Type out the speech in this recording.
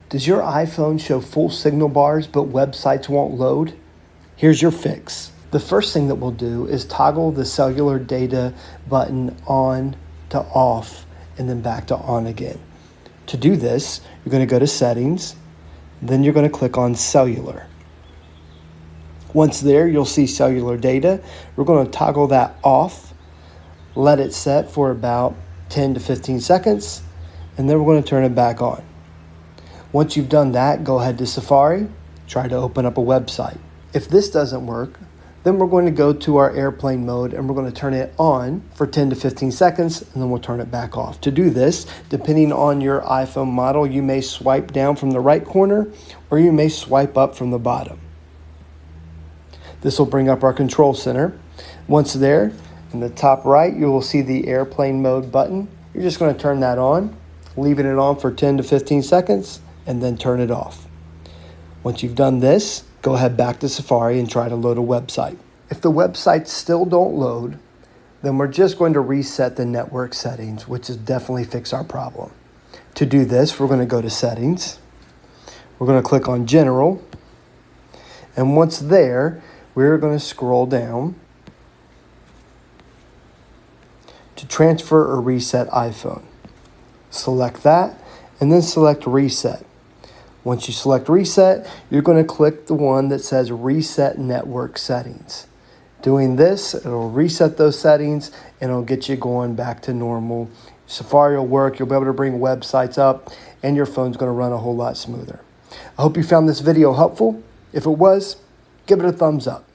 Does your iPhone show full signal bars but websites won't load? Here's your fix. The first thing that we'll do is toggle the cellular data button on to off and then back to on again. To do this, you're going to go to Settings, then you're going to click on Cellular. Once there, you'll see cellular data. We're going to toggle that off, let it set for about 10 to 15 seconds, and then we're going to turn it back on. Once you've done that, go ahead to Safari, try to open up a website. If this doesn't work, then we're going to go to our airplane mode and we're going to turn it on for 10 to 15 seconds and then we'll turn it back off. To do this, depending on your iPhone model, you may swipe down from the right corner or you may swipe up from the bottom. This will bring up our control center. Once there, in the top right, you will see the airplane mode button. You're just going to turn that on, leaving it on for 10 to 15 seconds, and then turn it off. Once you've done this, go ahead back to Safari and try to load a website. If the websites still don't load, then we're just going to reset the network settings, which will definitely fix our problem. To do this, we're going to go to Settings. We're going to click on General. And once there, we're going to scroll down to transfer or reset iPhone. Select that and then select Reset. Once you select Reset, you're going to click the one that says Reset Network Settings. Doing this, it'll reset those settings and it'll get you going back to normal. Safari will work, you'll be able to bring websites up, and your phone's going to run a whole lot smoother. I hope you found this video helpful. If it was, give it a thumbs up.